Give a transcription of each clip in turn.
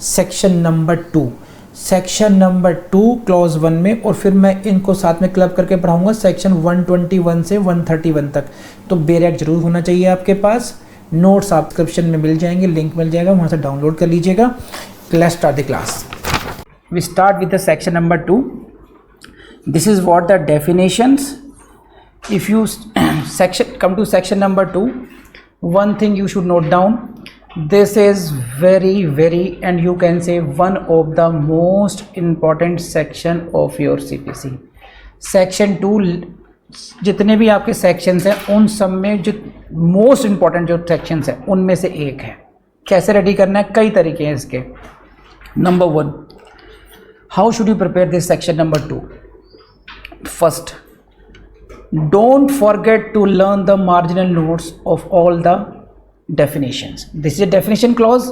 Section number 2, section number 2 clause 1 में, और फिर मैं इनको साथ में क्लब करके पढ़ाऊंगा सेक्शन 121 से 131 तक। तो बेरेक्ट जरूर होना चाहिए आपके पास। नोट्स सब्सक्रिप्शन में मिल जाएंगे, लिंक मिल जाएगा, वहाँ से डाउनलोड कर लीजिएगा। Let's start the class. We start with the section number 2। This is what the definitions. If you come to section number 2, one thing you should note down, this is very and you can say one of the most important section of your CPC। section 2 जितने भी आपके sections हैं उन सब में जो most important जो sections हैं उनमें से एक है। कैसे रेडी करना है, कई तरीके हैं इसके। Number 1, how should you prepare this section number 2? First, don't forget to learn the marginal notes of all the definitions. This is a definition clause,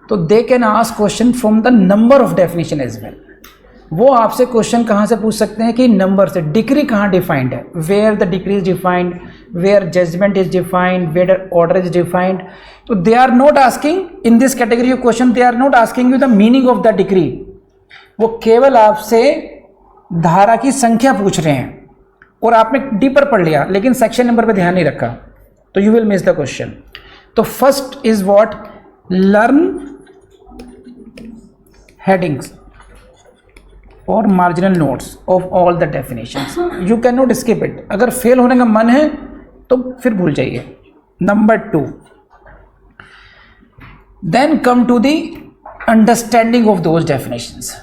so they can ask question from the number of definition as well। वो आपसे question कहाँ से पूछ सकते हैं कि number से। Degree कहाँ डिफाइंड है, where the degree is defined, where judgment is defined, where order is defined. तो they are not asking in this category of question, they are not asking you the meaning of the degree. वो केवल आपसे धारा की संख्या पूछ रहे हैं और आपने डीपर पढ़ लिया लेकिन सेक्शन नंबर पे ध्यान नहीं रखा, तो you will miss the question. तो first is what, learn headings और marginal notes of all the definitions. You can not skip it. अगर फेल होने का मन है तो फिर भूल जाइए। Number 2, then come to the understanding of those definitions.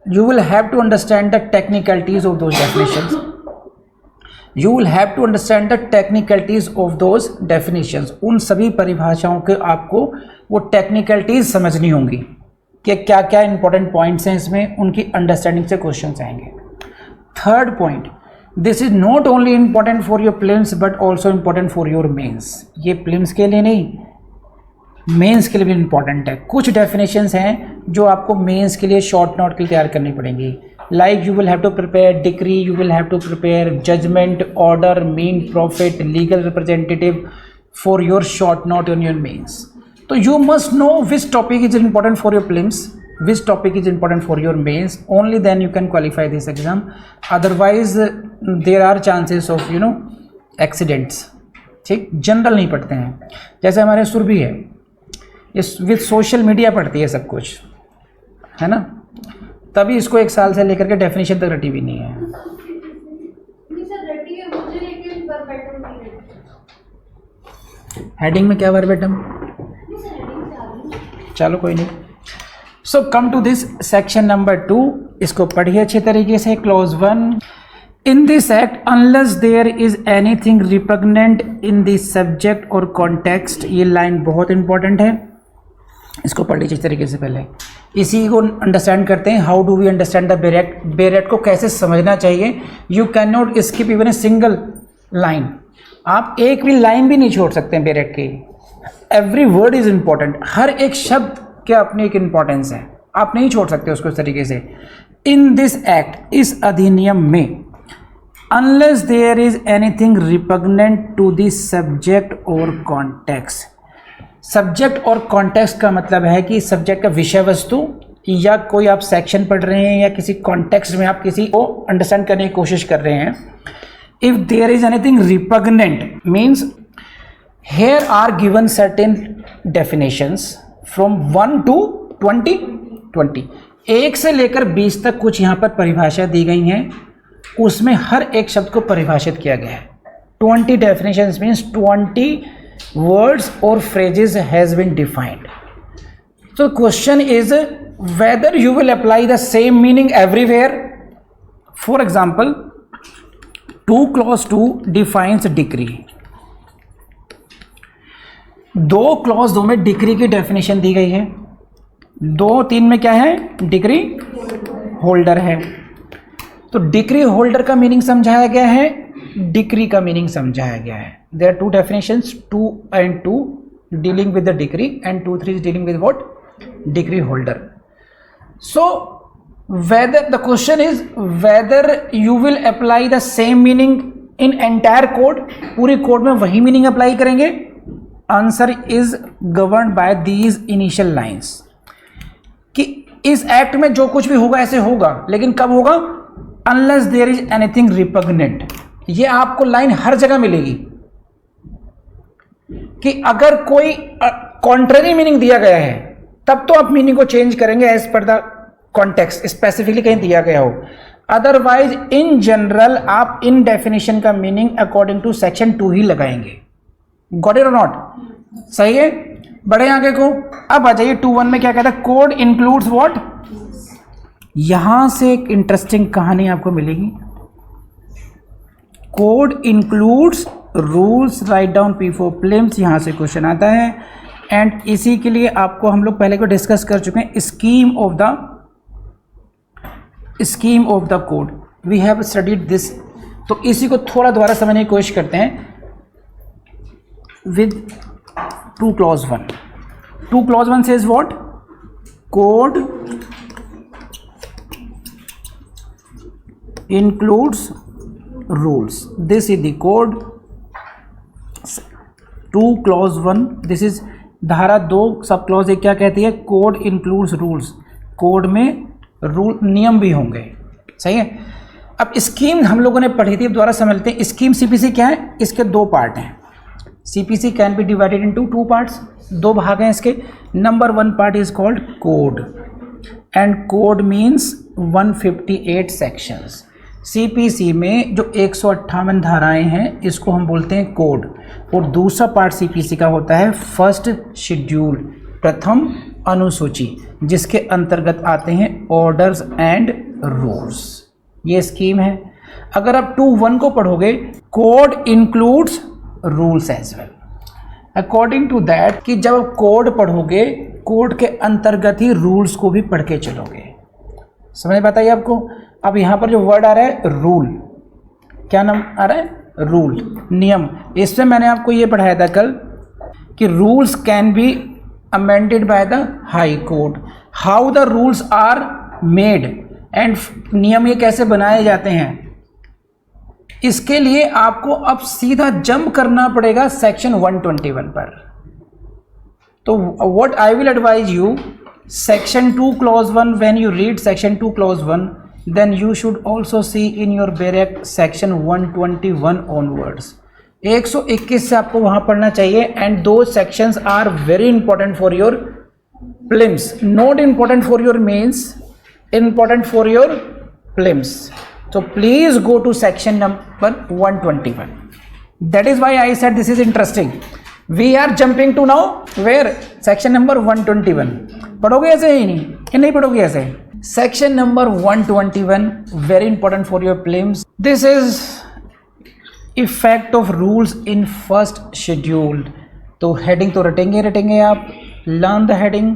You will have to understand the technicalities of those definitions. You will have to understand the technicalities of those definitions. उन सभी परिभाषाओं के आपको वो technicalities समझनी होंगी कि क्या क्या important points हैं इसमें, उनकी understanding से questions आएंगे। Third point, this is not only important for your prelims but also important for your mains। ये prelims के लिए नहीं, मेंस के लिए भी इंपॉर्टेंट है। कुछ डेफिनेशंस हैं जो आपको मेंस के लिए शॉर्ट नोट के लिए तैयार करनी पड़ेंगी। Like you will have to prepare decree, you will have to prepare judgment, order, mean profit, legal representative for your short note on your mains. तो you must know which topic is important for your prelims, which topic is important for your mains, only then you can qualify this exam. Otherwise there are chances of accidents. ठीक, general नहीं पढ़ते हैं। जैसे हमारे सुरभि है, इस with social media पढ़ती है सब कुछ, है ना, तभी इसको 1 साल से लेकर के डेफिनेशन तक रटी भी नहीं है। हेडिंग में क्या वर्बेटम, चलो कोई नहीं। So come to this section number 2, इसको पढ़िए अच्छे तरीके से। Clause 1, in this act unless there is anything repugnant in the subject or context। ये लाइन बहुत इंपॉर्टेंट है, इसको पढ़ लीजिए इस तरीके से। पहले इसी को अंडरस्टैंड करते हैं। How do we understand the bare act, bare act को कैसे समझना चाहिए। You can not skip even a single line, आप एक भी लाइन भी नहीं छोड़ सकते हैं बेरेक्ट की। एवरी वर्ड इज इंपॉर्टेंट, हर एक शब्द के अपनी एक इंपॉर्टेंस है, आप नहीं छोड़ सकते उसको इस तरीके से। इन दिस एक्ट, इस अधिनियम में, unless there is anything repugnant to the subject or context। Subject और कॉन्टेक्स्ट का मतलब है कि सब्जेक्ट का विषय वस्तु, या कोई आप सेक्शन पढ़ रहे हैं या किसी कॉन्टेक्स्ट में आप किसी को अंडरस्टैंड करने की कोशिश कर रहे हैं। If there is anything repugnant means here are given certain definitions from 1 to 20। 1 से लेकर 20 तक कुछ यहाँ पर परिभाषा दी गई हैं, उसमें हर एक शब्द को परिभाषित किया गया है। 20 definitions means 20 words or phrases has been defined। So question is whether you will apply the same meaning everywhere। For example, 2 clause 2 defines degree। 2 clause 2 में डिग्री की डेफिनेशन दी गई है। 2-3 में क्या है, डिग्री होल्डर है। तो डिग्री होल्डर का मीनिंग समझाया गया है, डिग्री का मीनिंग समझाया गया है। There are 2 definitions, 2 and 2 dealing with the degree and 2-3 is dealing with what, degree holder। So whether the question is whether you will apply the same meaning in entire code, पूरी code में वही meaning apply करेंगे। Answer is governed bye these initial lines. कि इस act में जो कुछ भी होगा ऐसे होगा, लेकिन कब होगा? Unless there is anything repugnant. ये आपको लाइन हर जगह मिलेगी कि अगर कोई कॉन्ट्ररी मीनिंग दिया गया है तब तो आप मीनिंग को चेंज करेंगे as per the context, specifically कहीं दिया गया हो। अदरवाइज इन जनरल आप इन डेफिनेशन का मीनिंग अकॉर्डिंग टू सेक्शन 2 ही लगाएंगे। गॉट इट और नॉट? सही है। बढ़े आगे को। अब आ जाइए 2.1 में क्या कहता है? Code includes what? यहां से एक इंटरेस्टिंग कहानी आपको मिलेगी। Code includes rules, write down P4 prelims, यहां से क्वेश्चन आता है। एंड इसी के लिए आपको हम लोग पहले को डिस्कस कर चुके हैं, scheme of the code, we have studied this. तो इसी को थोड़ा दोबारा समझने की कोशिश करते हैं with 2 clause 1. 2 clause 1 says what? Code includes rules. This is the code. 2 clause 1, this is धारा 2 सब क्लॉज 1 क्या कहती है? Code includes rules. कोड में रूल, नियम भी होंगे। सही है। अब स्कीम हम लोगों ने पढ़ी थी, अब दोबारा समझते हैं। स्कीम सीपीसी क्या है? इसके 2 पार्ट हैं। CPC can B divided into 2 parts, 2 भाग हैं इसके। Number 1 part is called code, and code means 158 sections. CPC में जो 158 धाराएं हैं इसको हम बोलते हैं कोड। और दूसरा पार्ट सीपीसी का होता है फर्स्ट शेड्यूल, प्रथम अनुसूची, जिसके अंतर्गत आते हैं ऑर्डर्स एंड रूल्स। ये स्कीम है। अगर आप 2.1 को पढ़ोगे, code includes rules as well. According to that कि जब आप कोड पढ़ोगे, कोड के अंतर्गत ही रूल्स को भी पढ़ के चलोगे। समझ में आता है आपको? अब यहाँ पर जो वर्ड आ रहा है रूल, क्या नाम आ रहा है? रूल, नियम। इसमें मैंने आपको ये पढ़ाया था कल कि rules can be amended by the high court. How the rules are made and नियम ये कैसे बनाए जाते हैं, इसके लिए आपको अब सीधा जंप करना पड़ेगा सेक्शन 121 पर। तो what I will advise you, section 2 clause 1, when you read section 2 clause 1, then you should also see in your BEREC section 121 onwards। 121 से आपको वहां पढ़ना चाहिए। एंड दो sections are very important for your prelims, not important for your mains, important for your prelims. So please go to section number 121. That is why I said this is interesting. We are jumping to now where? Section number 121. पढ़ोगे ऐसे ही नहीं कि नहीं पढ़ोगे ऐसे? Section number 121 very important for your prelims. This is effect of rules in first schedule. तो heading तो रटेंगे आप. Learn the heading.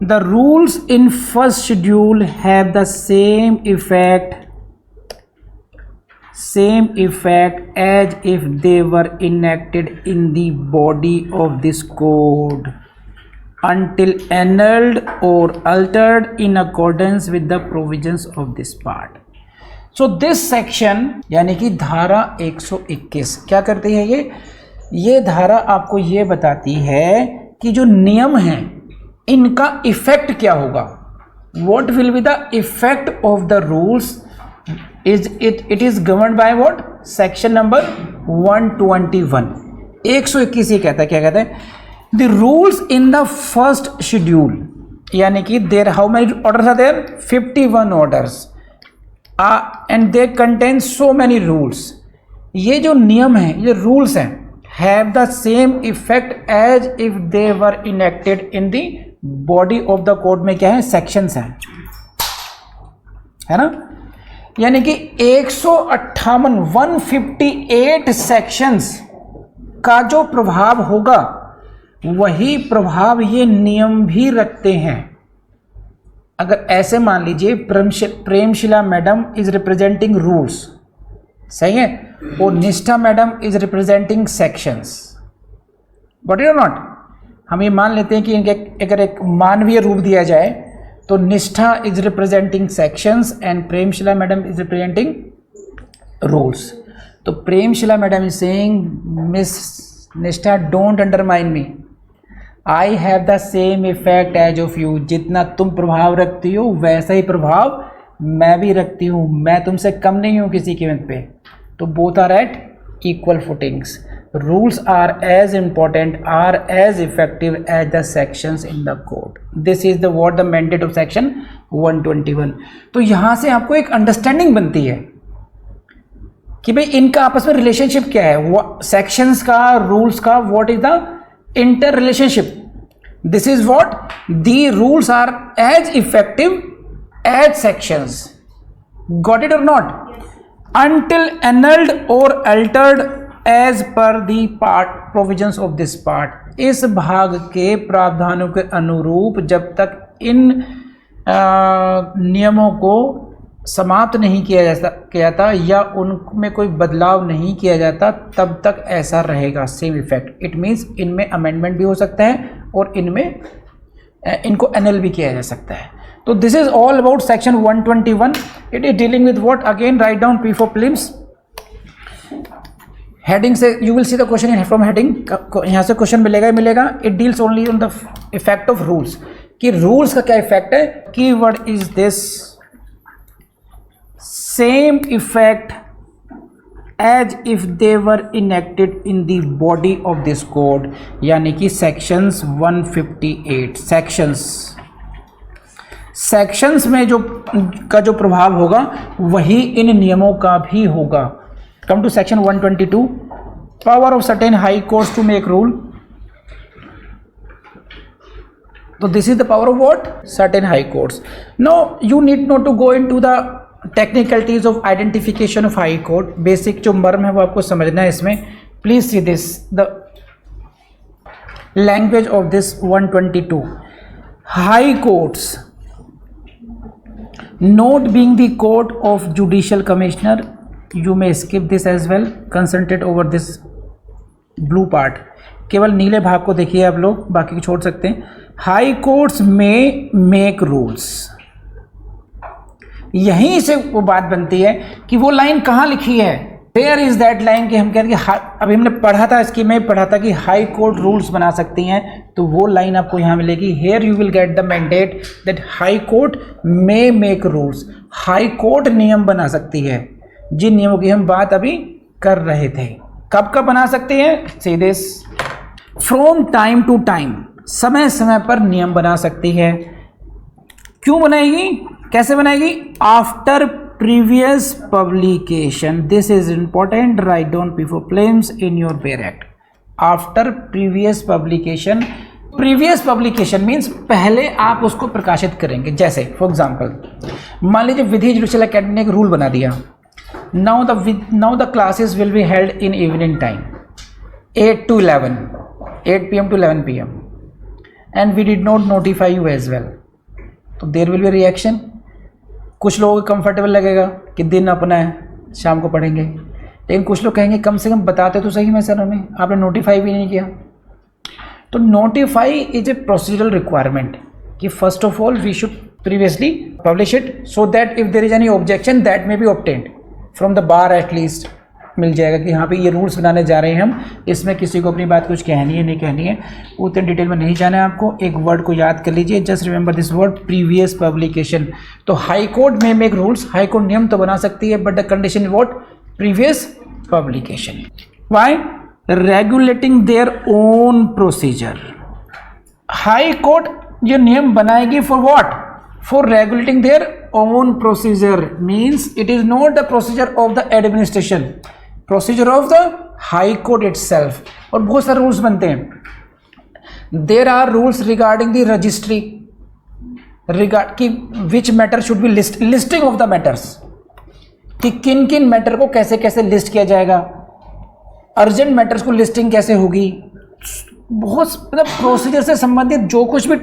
The rules in first schedule have the same effect as if they were enacted in the body of this code until annulled or altered in accordance with the provisions of this part. So this section यानी कि धारा 121 क्या करती है? ये धारा आपको ये बताती है कि जो नियम हैं इनका इफेक्ट क्या होगा। What will be the effect of the rules? It is governed by what? Section number 121. 121 ये कहता है, क्या कहता है? The rules in the first schedule, यानी कि there how many orders are there? 51 orders, and they contain so many rules. ये जो नियम है, ये rules हैं, have the same effect as if they were enacted in the body of the code में क्या है? sections हैं, है ना? यानी कि 158 सेक्शंस का जो प्रभाव होगा वही प्रभाव ये नियम भी रखते हैं। अगर ऐसे मान लीजिए Premshila madam is representing rules, सही है, और निष्ठा madam is representing sections, but you not, हम ये मान लेते हैं कि इनके अगर एक मानवीय रूप दिया जाए तो Nishtha is representing sections and Premshila madam is representing rules. तो Premshila madam is saying, miss Nishtha don't undermine me, I have the same effect as of you, जितना तुम प्रभाव रखती हो वैसा ही प्रभाव मैं भी रखती हूँ, मैं तुमसे कम नहीं हूँ किसी कीमत पे। तो both are at equal footings. Rules are as important, are as effective as the sections in the code. This is the what the mandate of section 121। तो यहाँ से आपको एक अंडरस्टैंडिंग बनती है कि भाई इनका आपस में रिलेशनशिप क्या है, सेक्शंस का, रूल्स का, what is the inter relationship. This is what the rules are as effective as sections. Got it और not? until annulled or altered as per the part provisions of this part। इस भाग के प्रावधानों के अनुरूप जब तक इन नियमों को समाप्त नहीं किया जाता या उनमें कोई बदलाव नहीं किया जाता तब तक ऐसा रहेगा सेम इफेक्ट। इट मीन्स इनमें अमेंडमेंट भी हो सकता है और इनमें इनको एनल भी किया जा सकता है। तो this is all about section 121। It is dealing with what? Again write down P for prelims। Heading से you will see the question from heading, यहाँ से क्वेश्चन मिलेगा ही मिलेगा। It deals only on the effect of rules, कि rules का क्या effect है। Keyword is this, same effect as if they were enacted in the body of this code, यानी कि सेक्शंस 158। सेक्शंस में जो प्रभाव होगा वही इन नियमों का भी होगा। Come to section 122, power of certain high courts to make rule. तो this is the power of what? Certain high courts. No you need not to go into the technicalities of identification of high court. Basic जो मर्म है वो आपको समझना है इसमें। Please see this, the language of this 122। High courts not being the court of judicial commissioner, you may skip this as well, concentrate over this blue part। केवल नीले भाग को देखिए आप लोग, बाकी को छोड़ सकते हैं। हाई कोर्ट्स में मेक रूल्स, यहीं से वो बात बनती है कि वो लाइन कहाँ लिखी है। वेयर इज दैट लाइन कि हम कह रहे हैं कि अभी हमने पढ़ा था, इसकी में पढ़ा था कि हाई कोर्ट रूल्स बना सकती हैं, तो वो लाइन आपको यहाँ मिलेगी। Here you will get the mandate that high court may make rules. High court नियम बना सकती है, जिन नियमों की हम बात अभी कर रहे थे। कब कब बना सकती है? See this, from time to time, समय समय पर नियम बना सकती है। क्यों बनाएगी, कैसे बनाएगी? After previous publication, this is important, write down P for prelims in your bare act। after previous publication, previous publication means पहले आप उसको प्रकाशित करेंगे। जैसे फॉर एग्जाम्पल मान लीजिए विधि जुडिशियल अकेडमी ने एक रूल बना दिया, now the classes will be held in evening time 8 to 11, 8 PM to 11 PM and we did not notify you as well। तो there will be a reaction। कुछ लोगों को कंफर्टेबल लगेगा कि दिन अपना है, शाम को पढ़ेंगे, लेकिन कुछ लोग कहेंगे कम से कम बताते तो सही मैं सर, हमें आपने नोटिफाई भी नहीं किया। तो notify is a procedural requirement कि first of all we should previously publish it so that if there is any objection that may be obtained from the bar, at least मिल जाएगा कि हाँ पे ये रूल्स बनाने जा रहे हैं हम, इसमें किसी को अपनी बात कुछ कहनी है नहीं कहनी है, उतने डिटेल में नहीं जाना है आपको। एक वर्ड को याद कर लीजिए, just remember this word, previous publication. तो हाई कोर्ट में मेक रूल्स, हाई कोर्ट नियम तो बना सकती है but the condition is what? Previous publication. Why? Regulating their own procedure. High court ये नियम बनाएगी for what? For regulating their own procedure, means it is not the procedure of the administration, procedure of the high court itself. और बहुत सारे rules बनते हैं। There are rules regarding the registry, regard कि which matter should be listing of the matters, कि किन किन matter को कैसे कैसे लिस्ट किया जाएगा, अर्जेंट मैटर्स को लिस्टिंग कैसे होगी, बहुत मतलब प्रोसीजर से संबंधित जो कुछ भी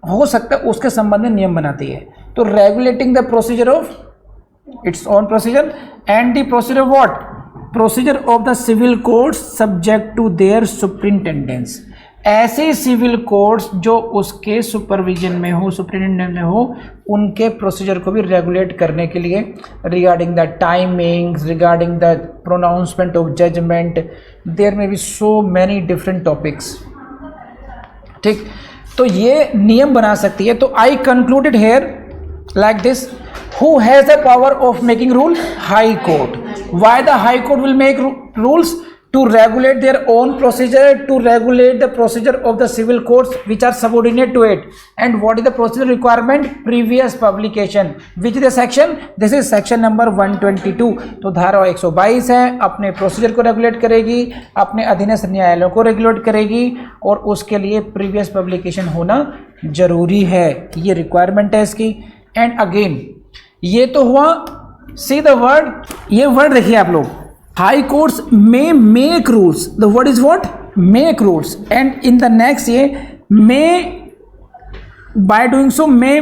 हो सकता है उसके संबंध में नियम बनाती है। तो regulating the procedure of its own procedure and the procedure what? Procedure of the civil courts subject to their superintendence. ऐसे सिविल कोर्ट्स जो उसके सुपरविजन में हो, सुपरिंटेंडेंट में हो, उनके प्रोसीजर को भी रेगुलेट करने के लिए regarding the timings, regarding the pronouncement of judgment, there may be so many different topics. ठीक, तो ये नियम बना सकती है। तो I concluded here like this, who has the power of making rule? High court. Why the high court will make rules? to regulate their own procedure, to regulate the procedure of the civil courts which are subordinate to it. And what is the procedure requirement? Previous publication. Which is the section? This is section number 122. तो धारा 122 है, अपने procedure को regulate करेगी, अपने अधीनस्थ न्यायालयों को रेगुलेट करेगी, और उसके लिए प्रीवियस पब्लिकेशन होना जरूरी है। ये रिक्वायरमेंट है इसकी। एंड अगेन ये तो हुआ, सी द वर्ड, ये वर्ड देखिए आप लोग, high courts may make rules. The word is what? Make rules. And in the next year, may, by doing so, may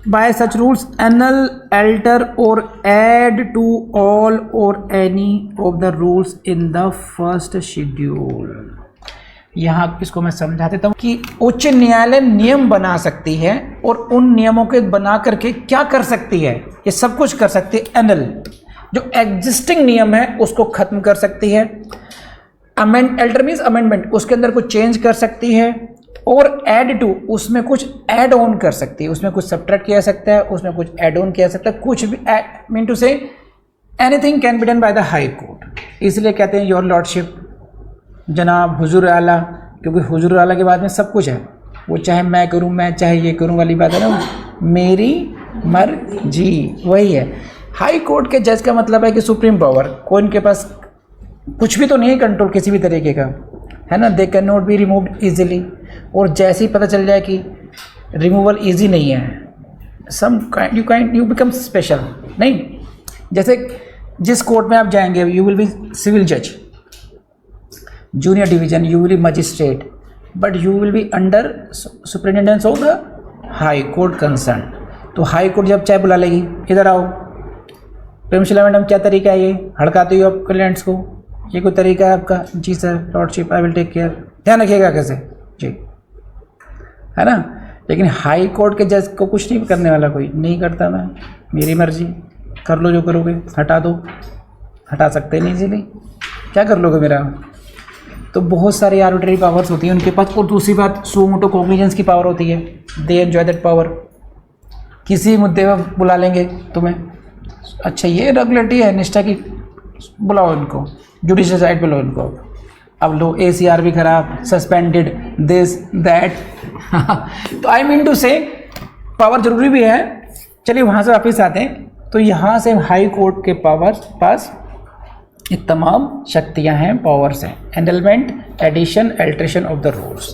by such rules annul, alter or add to all or any of the rules in the first schedule. यहाँ इसको मैं समझा देता हूँ कि उच्च न्यायालय नियम बना सकती है, और उन नियमों के बना करके क्या कर सकती है? ये सब कुछ कर सकती है। एनल, जो एग्जिस्टिंग नियम है उसको खत्म कर सकती है। अमेंड, अल्टर मीन्स अमेंडमेंट, उसके अंदर कुछ चेंज कर सकती है। और ऐड टू, उसमें कुछ ऐड ऑन कर सकती है, उसमें कुछ सब्ट्रैक्ट किया जा सकता है, उसमें कुछ ऐड ऑन किया जा सकता है, कुछ भी, mean to say anything can be done by the high court. इसलिए कहते हैं योर लॉर्डशिप, जनाब, हुजूर आला, क्योंकि हुजूर आला के बाद में सब कुछ है। वो चाहे मैं करूँ, मैं चाहे ये करूँ वाली बात है ना, मेरी मर्जी, वही है। हाई कोर्ट के जज का मतलब है कि सुप्रीम पावर, कोई इनके पास कुछ भी तो नहीं है कंट्रोल किसी भी तरीके का, है ना। They can not be removed easily, और जैसे ही पता चल जाए कि रिमूवल इजी नहीं है, यू बिकम स्पेशल। नहीं, जैसे जिस कोर्ट में आप जाएंगे, यू विल बी सिविल जज, junior division, you will be magistrate, but you will be under superintendence of the high court concern. तो हाई कोर्ट जब चाहे बुला लेगी, इधर आओ प्रेमशिला मैडम, क्या तरीका है ये, हड़काते हो आप क्लाइंट्स को, ये कोई तरीका है आपका? जी sir, lordship, I will take care, ध्यान रखिएगा कैसे जी, है ना। लेकिन हाई कोर्ट के जज को कुछ नहीं करने वाला, कोई नहीं करता, मैं मेरी मर्जी, कर लो जो करोगे, हटा दो, हटा सकते नहीं इजीली, क्या कर लोगे मेरा। तो बहुत सारी आर्बिट्ररी पावर्स होती हैं उनके पास। और दूसरी बात, सो मोटो कॉग्निजेंस की पावर होती है, दे एंजॉय दैट पावर। किसी मुद्दे पर बुला लेंगे तुम्हें, अच्छा ये रेगुलेटरी है निष्ठा की, बुलाओ इनको, जुडिशियल साइड पे लो इनको, अब लो ACR भी खराब, सस्पेंडेड, दिस दैट। तो आई मीन टू से पावर जरूरी भी है। चलिए वहाँ से वापस आते हैं। तो यहाँ से हाई कोर्ट के पास ये तमाम शक्तियाँ हैं, पावर्स हैं, enlargement, addition, alteration of the rules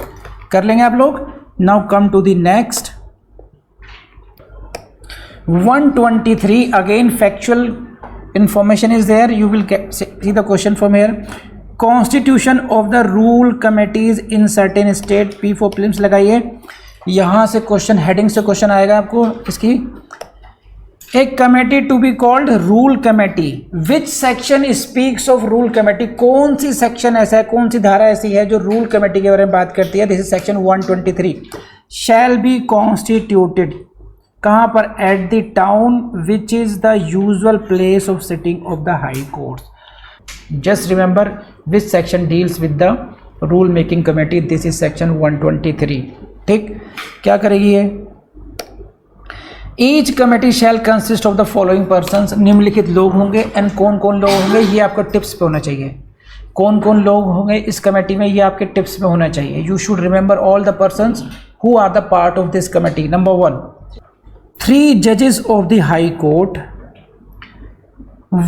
कर लेंगे आप लोग। Now come to the next 123. Again factual information is there, you will see the question from here. Constitution of the rule committees in certain state, P for prelims लगाइए। यहाँ से question, heading से question आएगा आपको इसकी। एक committee to be called rule committee, which section speaks of rule committee? कौन सी सेक्शन ऐसा है, कौन सी धारा ऐसी है जो रूल कमेटी के बारे में बात करती है? This is section 123। Shall be constituted, कहाँ पर? At the town which is the usual place of sitting of the high court. Just remember which section deals with the rule making committee, this is section 123। ठीक, क्या करेगी ये? Each committee shell consist of the following persons, निम्नलिखित लोग होंगे। And कौन कौन लोग होंगे ये आपको टिप्स पे होना चाहिए। कौन कौन लोग होंगे इस कमेटी में ये आपके टिप्स में होना चाहिए। You should remember all the persons who are the part of this committee. Number 1, 3 judges of the High Court,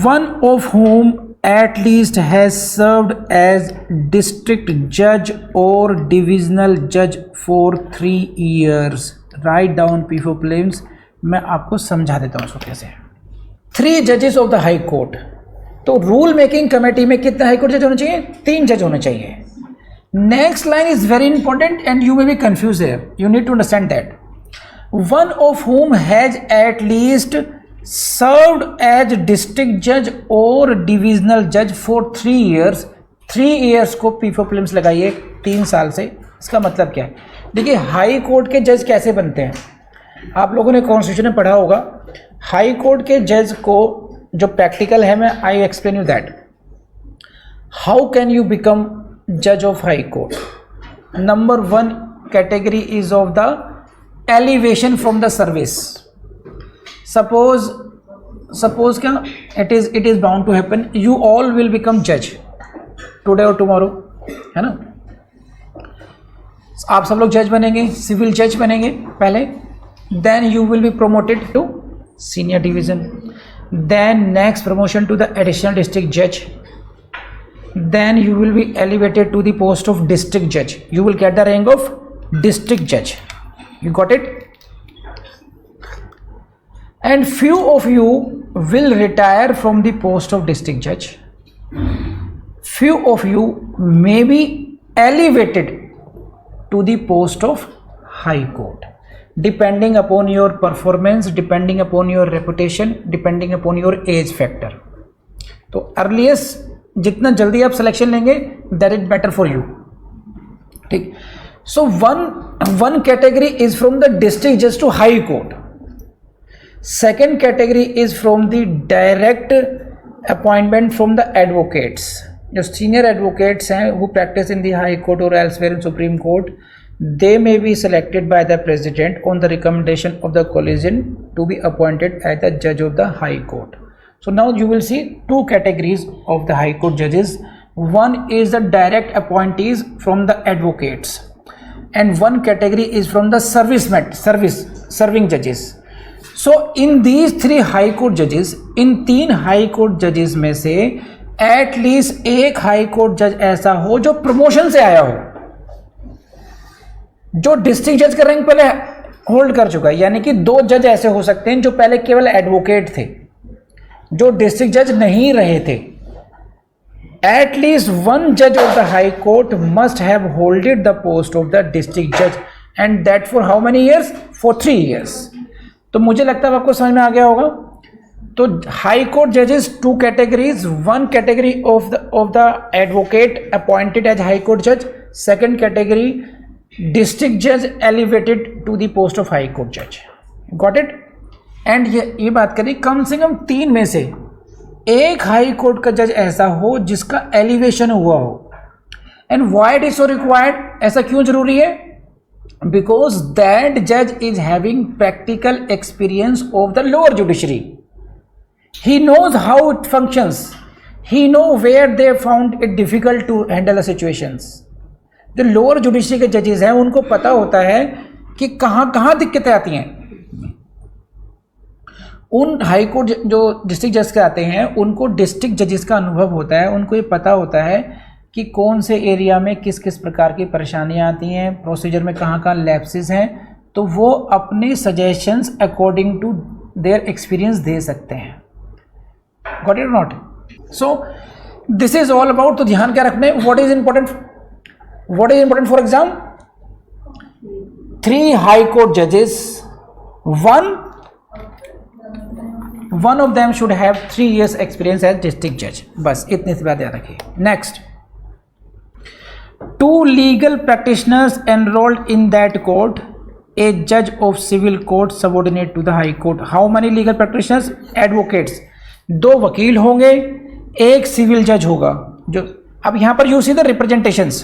one of whom at least has served as district judge or divisional judge for 3 years. Write down P for prelims. मैं आपको समझा देता हूँ उसको कैसे। 3 judges of the High Court, तो rule making committee में कितने हाई कोर्ट जज होने चाहिए? 3 जज होने चाहिए। Next line is very important and you may be confuse here, you need to understand that. One of whom has at least served as district judge or divisional judge for 3 years. 3 years को P for prelims लगाइए, 3 साल से। इसका मतलब क्या है? देखिए high court के जज कैसे बनते हैं, आप लोगों ने कॉन्स्टिट्यूशन में पढ़ा होगा। हाई कोर्ट के जज को जो प्रैक्टिकल है, मैं I explain you that. How can you become जज of high court? Number 1, category is of the elevation from the service. Suppose क्या, it is bound to happen, you all will become judge today or tomorrow, है ना? आप सब लोग जज बनेंगे, civil जज बनेंगे पहले, then you will be promoted to senior division, then next promotion to the additional district judge, then you will be elevated to the post of district judge. You will get the rank of district judge. You got it? And few of you will retire from the post of district judge. Few of you may be elevated to the post of high court, depending upon your performance, depending upon your reputation, depending upon your age factor. तो earliest जितना जल्दी आप selection लेंगे that is better for you. ठीक. So one category is from the district जज to high court. Second category is from the direct appointment from the advocates. जो senior advocates हैं who practice in the high court और elsewhere in supreme court, they may be selected by the president on the recommendation of the collegium to be appointed as the judge of the high court. So now you will see two categories of the high court judges. One is the direct appointees from the advocates and one category is from the serving judges. So in these three high court judges, in तीन high court judges में से at least एक high court judge ऐसा हो जो promotion से आया हो, जो डिस्ट्रिक्ट जज का रैंक पहले होल्ड कर चुका है. यानी कि दो जज ऐसे हो सकते हैं जो पहले केवल एडवोकेट थे, जो डिस्ट्रिक्ट जज नहीं रहे थे. एटलीस्ट वन जज of the high court must have holded the post of the district जज and that for how many years? For 3 years. तो मुझे लगता है आपको समझ में आ गया होगा. तो हाई कोर्ट जजेस two categories, one category of the advocate appointed as high court जज, सेकेंड कैटेगरी डिस्ट्रिक्ट जज elevated to the post of high court जज. Got it? एंड ये बात करें कम से कम तीन में से एक हाई कोर्ट का जज ऐसा हो जिसका एलिवेशन हुआ हो. And why it is so required? ऐसा क्यों जरूरी है? बिकॉज दैट जज is having practical experience of the lower judiciary. He knows how it functions, he know where they found it difficult to handle the situations. जो lower judiciary के जजेस हैं उनको पता होता है कि कहाँ कहाँ दिक्कतें आती हैं. उन हाई कोर्ट जो डिस्ट्रिक्ट जज के आते हैं उनको डिस्ट्रिक्ट जजेस का अनुभव होता है, उनको ये पता होता है कि कौन से एरिया में किस किस प्रकार की परेशानियाँ आती हैं, प्रोसीजर में कहाँ कहाँ लैप्सेस हैं. तो वो अपने suggestions according to their experience दे सकते हैं. Got it not? So this is all about. तो ध्यान क्या रखना है, what is important for exam? 3 high court judges, one of them should have 3 years experience as district judge. बस इतनी सी बात याद रखिए. Next, 2 legal practitioners enrolled in that court, a judge of civil court subordinate to the high court. How many legal practitioners? Advocates. 2 वकील होंगे, एक civil जज होगा. जो अब यहां पर you see the representations.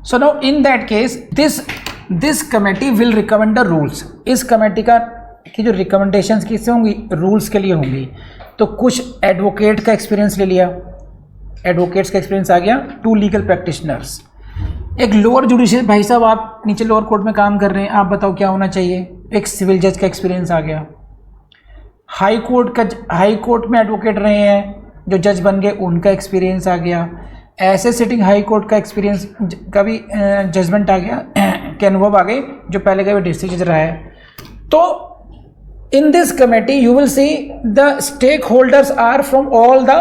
So now in that case this committee will recommend the rules. इस कमेटी की जो रिकमेंडेशंस किससे होंगी? रूल्स के लिए होंगी. तो कुछ एडवोकेट का एक्सपीरियंस ले लिया, एडवोकेट्स का एक्सपीरियंस आ गया. 2 लीगल प्रैक्टिशनर्स. एक लोअर जुडिशियल, भाई साहब आप नीचे लोअर कोर्ट में काम कर रहे हैं, आप बताओ क्या होना चाहिए? एक सिविल जज का एक्सपीरियंस आ गया. हाई कोर्ट में एडवोकेट रहे हैं जो जज बन गए, उनका एक्सपीरियंस आ गया. ऐसे सिटिंग हाई कोर्ट का एक्सपीरियंस का भी जजमेंट आ गया, के अनुभव आ गए जो पहले का भी डिस्ट्रिक्ट जज रहा है. तो in this committee you will see the stakeholders are from all the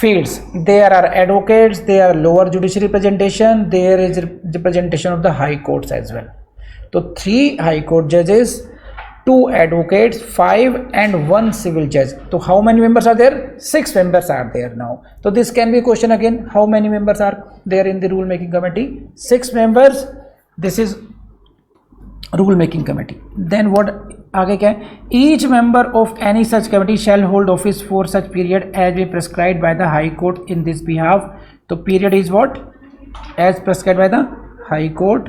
fields. There are advocates, there are lower judiciary representation, there is representation of the high courts as well. तो 3 high court जजेस, 2 advocates, 5 and 1 civil judge. So how many members are there? 6 members are there now. So this can be a question again. How many members are there in the rule making committee? 6 members. This is rule making committee. Then what आगे क्या है? Each member of any such committee shall hold office for such period as be prescribed by the High Court in this behalf तो period is what as prescribed by the high court.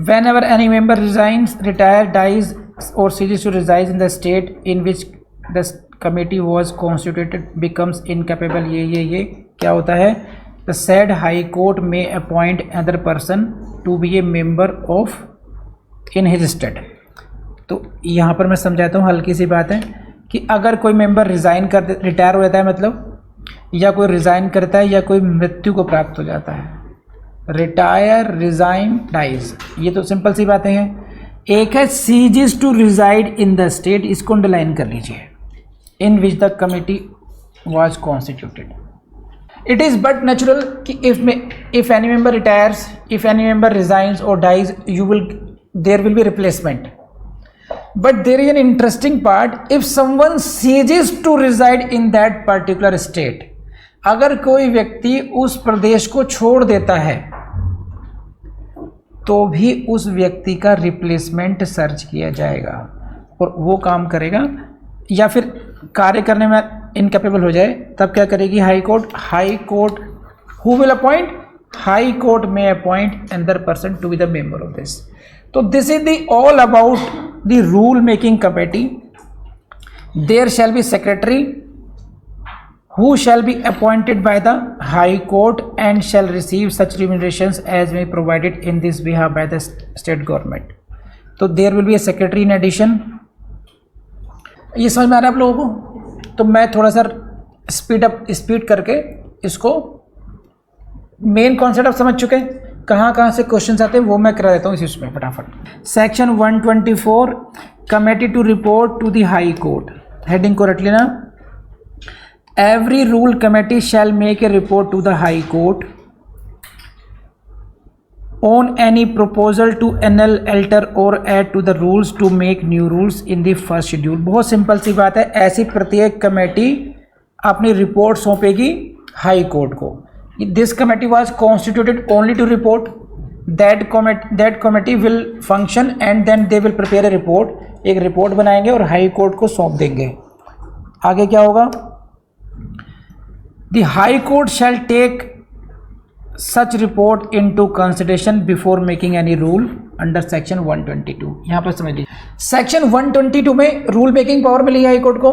Whenever any member resigns, retires, dies, or ceases to reside in the state in which the committee was constituted, becomes incapable. ये क्या होता है? The said high court may appoint another person to be a member of in his stead. तो यहाँ पर मैं समझाता हूँ, हल्की सी बात है कि अगर कोई मेंबर रिज़ाइन कर रिटायर हो जाता है, मतलब या कोई रिज़ाइन करता है या कोई मृत्यु को प्राप्त हो जाता है, रिटायर, रिज़ाइन, डाइज, ये तो सिंपल सी बातें हैं. एक है ceases to reside in the state, इसको अंडरलाइन कर लीजिए, in which the committee was constituted. It is but natural कि if any member retires, if any member resigns और dies, there will be replacement. But there is an interesting part, if someone ceases to reside in that particular state, अगर कोई व्यक्ति उस प्रदेश को छोड़ देता है तो भी उस व्यक्ति का रिप्लेसमेंट सर्च किया जाएगा और वो काम करेगा, या फिर कार्य करने में इनकैपेबल हो जाए, तब क्या करेगी high court? High court who will appoint? High court में appoint another person to be the member of this. तो this is the all about the rule making committee. There shall be secretary who shall be appointed by the High Court and shall receive such remunerations as may be provided in this behalf by the state government. तो there will be a secretary in addition. ये समझ में आ रहा है आप लोगों को? तो मैं थोड़ा सा स्पीड करके इसको मेन कॉन्सेप्ट आप समझ चुके हैं, कहाँ से क्वेश्चन आते हैं वो मैं करा देता हूँ इसमें फटाफट. Section 124 committee to report to the high court. Heading को रट लेना. Every rule committee shall make a report to the High Court on any proposal to annul, alter or add to the rules to make new rules in the first schedule. बहुत simple सी बात है, ऐसी प्रत्येक committee अपनी report सौंपेगी high court को. This committee was constituted only to report. That committee will function and then they will prepare a report. एक रिपोर्ट बनाएंगे और हाई कोर्ट को सौंप देंगे. आगे क्या होगा? The High Court shall take such report into consideration before making any rule under section 122. यहाँ पर समझ लीजिए, सेक्शन 122 में रूल मेकिंग पावर मिली हाई कोर्ट को.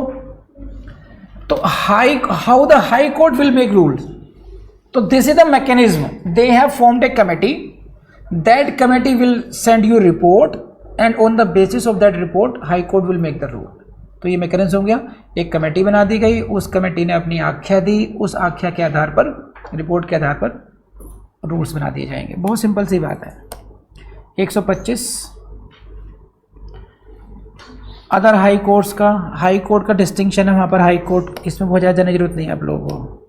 तो how the high court will make rules? तो this is the mechanism. They have formed a committee. That committee will send you report and on the basis of that report high court will make the rule. तो ये mechanism हो गया. एक committee बना दी गई, उस committee ने अपनी आख्या दी, उस आख्या के आधार पर, रिपोर्ट के आधार पर रूल्स बना दिए जाएंगे. बहुत सिंपल सी बात है. 125 अदर हाई कोर्ट्स का, हाई कोर्ट का डिस्टिंक्शन है वहाँ पर. हाई कोर्ट इसमें बहुत ज़्यादा जाने की जरूरत नहीं है आप लोगों को.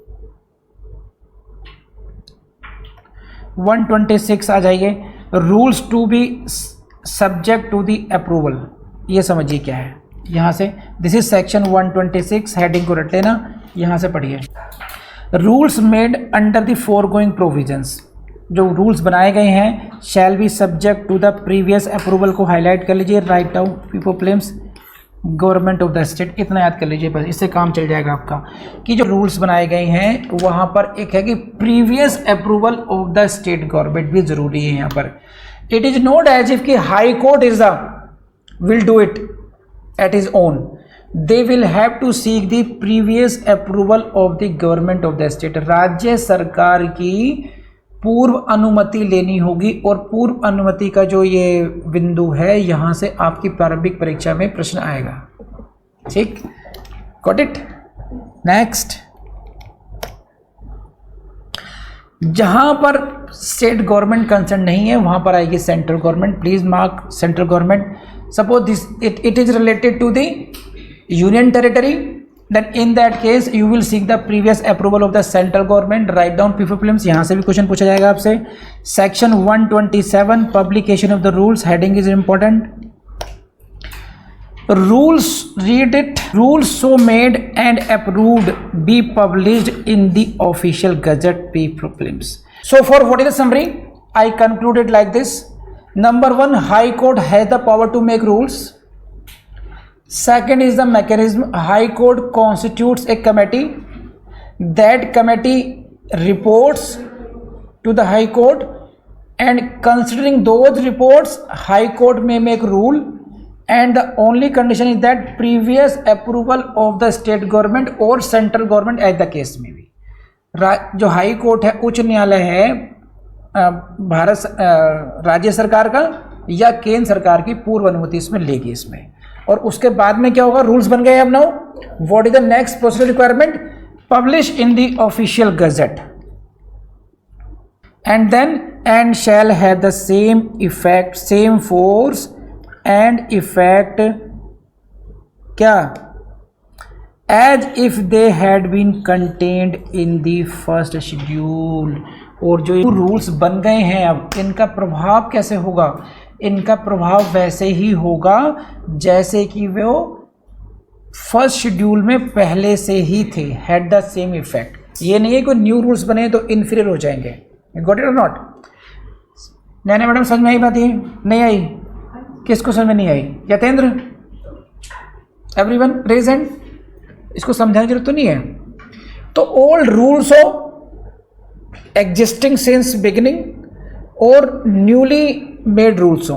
126 आ जाइए. Rules to be subject to the approval. ये समझिए क्या है यहाँ से. This is section 126. हेडिंग को रट लेना, यहाँ से पढ़िए. Rules made under the foregoing provisions. जो रूल्स बनाए गए हैं shall be subject to the previous approval को हाईलाइट कर लीजिए. Write down people please government of the state. इतना याद कर लीजिए बस, इससे काम चल जाएगा आपका. कि जो रूल्स बनाए गए हैं वहाँ पर एक है कि previous approval of the state government भी ज़रूरी है यहाँ पर. It is not as if कि high court is the will do it at his own. They will have to seek the previous approval of the government of the state. राज्य सरकार की पूर्व अनुमति लेनी होगी. और पूर्व अनुमति का जो ये बिंदु है, यहाँ से आपकी प्रारंभिक परीक्षा में प्रश्न आएगा. ठीक, गॉट इट. नेक्स्ट, जहाँ पर स्टेट गवर्नमेंट कंसर्न नहीं है वहाँ पर आएगी central government. Please mark central government. Suppose this it is related to the union territory, then in that case you will seek the previous approval of the central government. Write down prefer prelims. यहाँ से भी question पूछा जाएगा आपसे. Section 127 publication of the rules. Heading is important. Rules, read it. Rules so made and approved be published in the official gazette. Prefer prelims. So for what is the summary? I concluded like this. Number 1, High Court has the power to make rules. Second is the mechanism. High Court constitutes a committee. That committee reports to the high court and considering those reports high court may make rule and the only condition is that previous approval of the state government or central government as the case may be। जो high court है, उच्च न्यायालय है, भारत राज्य सरकार का या केंद्र सरकार की पूर्व अनुमति इसमें लेगी इसमें। और उसके बाद में क्या होगा, रूल्स बन गए। अब now what is the next procedure requirement, publish in the official gazette and then and shall have the same effect, same force and effect क्या, as if they had been contained in the first schedule। और जो rules बन गए हैं अब इनका प्रभाव कैसे होगा, इनका प्रभाव वैसे ही होगा जैसे कि वो फर्स्ट शेड्यूल में पहले से ही थे, हैड द सेम इफेक्ट। ये नहीं है कोई न्यू रूल्स बने तो इन्फीरियर हो जाएंगे। गॉट इट और नॉट? नैना मैडम समझ में आई बात? ये नहीं आई? किसको समझ में नहीं आई? Yatendra, everyone raise hand. इसको समझाने की जरूरत तो नहीं है। तो ओल्ड रूल्स हो एग्जिस्टिंग सिंस बिगिनिंग और न्यूली मेड रूल्स हो,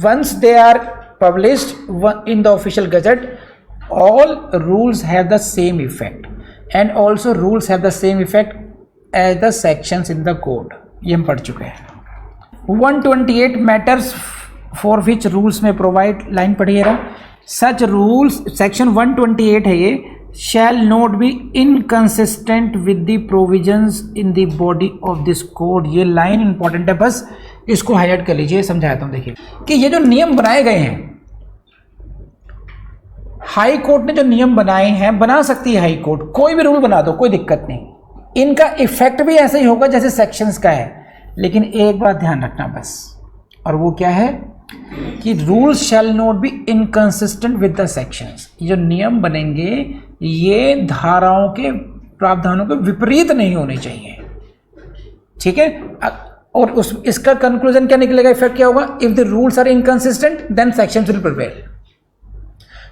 once they are published in the official gazette all rules have the same effect and also rules have the same effect as the sections in the code। ये हम पढ़ चुके हैं। 128 matters for which rules में provide, line पढ़िएगा। such rules section 128 है ये, shall not be inconsistent with the provisions in the body of this code। ये लाइन इंपॉर्टेंट है, बस इसको हाईलाइट कर लीजिए, समझाता हूँ। देखिए कि ये जो नियम बनाए गए हैं, हाई कोर्ट ने जो नियम बनाए हैं, बना सकती है हाई कोर्ट, कोई भी रूल बना दो, कोई दिक्कत नहीं। इनका इफेक्ट भी ऐसा ही होगा जैसे सेक्शंस का है, लेकिन एक बात ध्यान रखना बस, और वो क्या है कि rules shall not be inconsistent with the sections. जो नियम बनेंगे ये धाराओं के प्रावधानों के विपरीत नहीं होने चाहिए, ठीक है। और इसका कंक्लूजन क्या निकलेगा, इफेक्ट क्या होगा, if the rules are inconsistent then sections will prevail.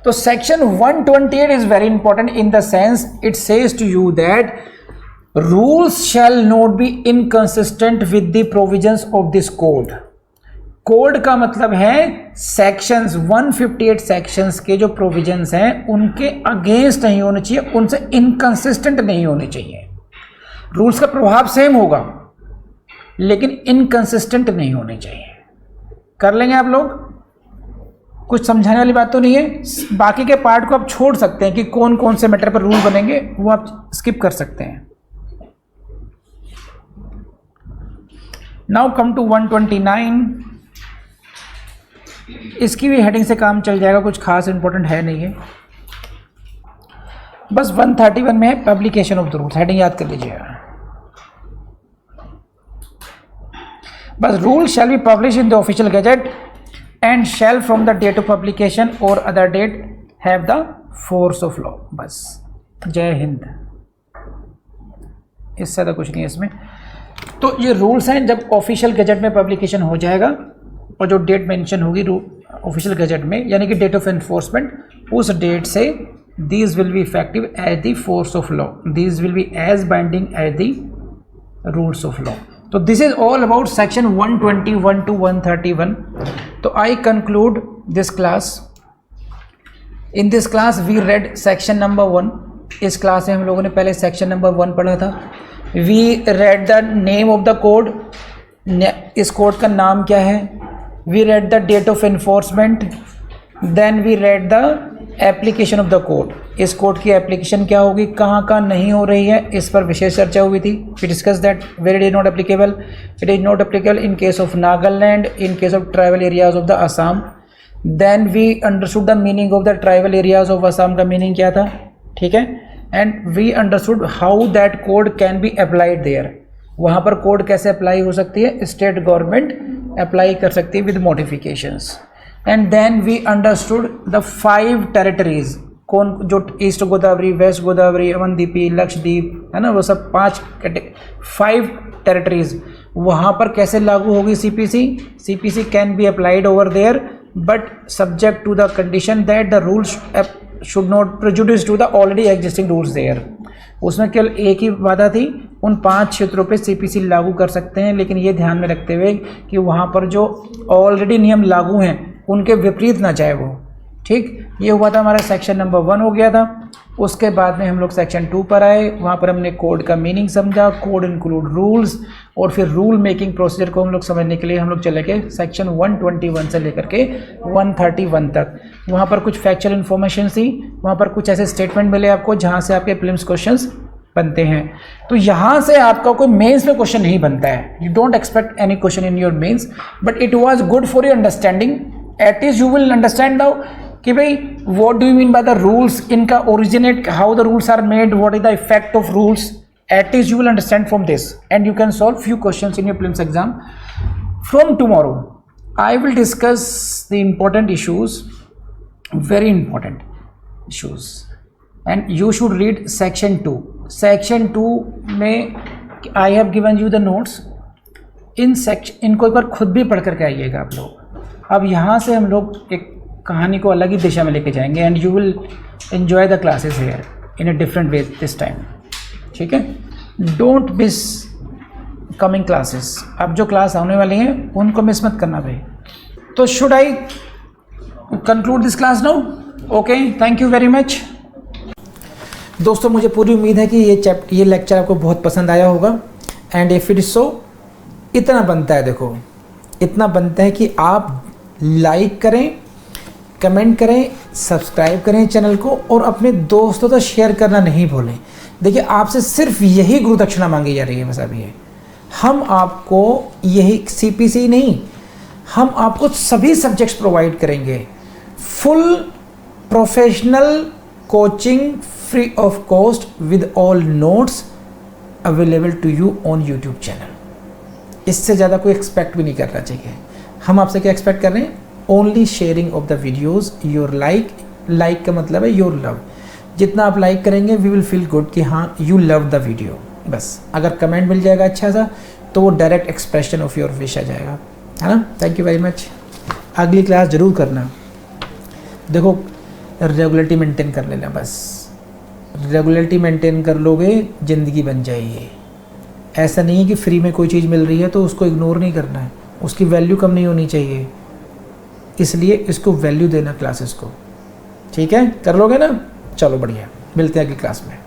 तो section 128 is very important in the sense it says to you that rules shall not be inconsistent with the provisions of this code. Code का मतलब है sections, 158 sections के जो provisions हैं उनके against नहीं होने चाहिए, उनसे इनकंसिस्टेंट नहीं होने चाहिए। रूल्स का प्रभाव सेम होगा लेकिन इनकंसिस्टेंट नहीं होने चाहिए। कर लेंगे आप लोग? कुछ समझाने वाली बात तो नहीं है। बाकी के पार्ट को आप छोड़ सकते हैं कि कौन कौन से मैटर पर रूल बनेंगे, वो आप स्किप कर सकते हैं। Now come to 129। इसकी भी हेडिंग से काम चल जाएगा, कुछ खास इंपॉर्टेंट है नहीं है, बस 131 में है publication of the rules, heading याद कर लीजिएगा बस। Rule shall be publish in the official gazette and shall from the date of publication or other date have the force of law। बस, जय हिंद। इससे ज़्यादा कुछ नहीं है इसमें। तो ये रूल्स हैं, जब ऑफिशियल गजट में पब्लिकेशन हो जाएगा और जो डेट मेंशन होगी ऑफिशियल गजट में, यानी कि डेट ऑफ एनफोर्समेंट, उस डेट से these will be effective as the force of law, these will be as binding as the rules of law. तो this is all about section 121 to 131। तो I conclude this class. In this class we read section number 1। इस class में हम लोगों ने पहले section number 1 पढ़ा था। We read the name of the code, इस कोड का नाम क्या है। We read the date of enforcement, then we read the application of the code. इस कोड की एप्लीकेशन क्या होगी, कहाँ कहाँ नहीं हो रही है, इस पर विशेष चर्चा हुई थी। We discuss that where it is not applicable. It is not applicable in case of Nagaland, in case of tribal areas of the Assam. Then we understood the meaning of the tribal areas of Assam का meaning क्या था, ठीक है। And we understood how that code can be applied there, वहाँ पर code कैसे apply हो सकती है, स्टेट गवर्नमेंट अप्लाई कर सकती है with modifications. And then we understood the 5 territories, कौन जो ईस्ट गोदावरी, वेस्ट गोदावरी, अवंदीपी, लक्षद्वीप, है ना, वो सब 5 टेरिटरीज, वहाँ पर कैसे लागू होगी CPC. CPC can be applied over there but subject to the condition that the should not prejudice to the already existing rules there. उसमें केवल एक ही वादा थी, उन 5 क्षेत्रों पे सीपीसी लागू कर सकते हैं, लेकिन ये ध्यान में रखते हुए कि वहाँ पर जो ऑलरेडी नियम लागू हैं उनके विपरीत ना जाए वो। ठीक, ये हुआ था हमारा सेक्शन नंबर 1 हो गया था। उसके बाद में हम लोग सेक्शन 2 पर आए, वहाँ पर हमने कोड का मीनिंग समझा, कोड इंक्लूड रूल्स, और फिर रूल मेकिंग प्रोसीजर को हम लोग समझने के लिए हम लोग चले गए सेक्शन 121 से लेकर के 131 तक। वहाँ पर कुछ फैक्चुअल इन्फॉर्मेशन थी, वहाँ पर कुछ ऐसे स्टेटमेंट मिले आपको जहाँ से आपके प्रीलिम्स क्वेश्चंस बनते हैं। तो यहाँ से आपका कोई मेंस में क्वेश्चन नहीं बनता है, you don't expect any question in your mains, but it was good for your understanding. At least you will understand now कि भाई what do you mean by the rules, इनका originate, how the rules are made, what is the effect of rules. At least you will understand from this, and you can solve few questions in your prelims exam. From tomorrow I will discuss the important issues, very important issues, and you should read section 2. Section 2 में I have given you the notes in section, इनको एक बार खुद भी पढ़ करके आइएगा आप लोग। अब यहाँ से हम लोग एक कहानी को अलग ही दिशा में लेके जाएंगे, and you will enjoy the classes here in a different way this time. ठीक है, डोंट मिस कमिंग क्लासेस। अब जो क्लास आने वाली हैं उनको मिस मत करना भाई। तो should I conclude this class now? Okay, thank you very much दोस्तों। मुझे पूरी उम्मीद है कि ये लेक्चर आपको बहुत पसंद आया होगा, एंड इफ इट इज सो, इतना बनता है, देखो इतना बनता है कि आप लाइक करें, कमेंट करें, सब्सक्राइब करें चैनल को, और अपने दोस्तों तक शेयर करना नहीं भूलें। देखिए, आपसे सिर्फ यही गुरु दक्षिणा मांगी जा रही है बस अभी है। हम आपको यही सीपीसी नहीं, हम आपको सभी सब्जेक्ट्स प्रोवाइड करेंगे, full professional coaching free of cost with all notes available to you on YouTube channel. इससे ज़्यादा कोई एक्सपेक्ट भी नहीं करना चाहिए। हम आपसे क्या एक्सपेक्ट कर रहे हैं? Only sharing of the videos, your like का मतलब है योर लव। जितना आप लाइक करेंगे वी विल फील गुड कि हाँ यू लव द वीडियो। बस अगर कमेंट मिल जाएगा अच्छा सा तो वो direct expression of your wish आ जाएगा, है ना। Thank you very much. अगली क्लास ज़रूर करना। देखो, रेगुलरिटी मेंटेन कर लेना, बस रेगुलरिटी मेंटेन कर लोगे ज़िंदगी बन जाएगी। ऐसा नहीं है कि फ्री में कोई चीज़ मिल रही है तो उसको इग्नोर नहीं करना है, उसकी वैल्यू कम नहीं होनी चाहिए, इसलिए इसको वैल्यू देना क्लासेस को। ठीक है, कर लोगे ना? चलो बढ़िया, मिलते हैं अगली क्लास में।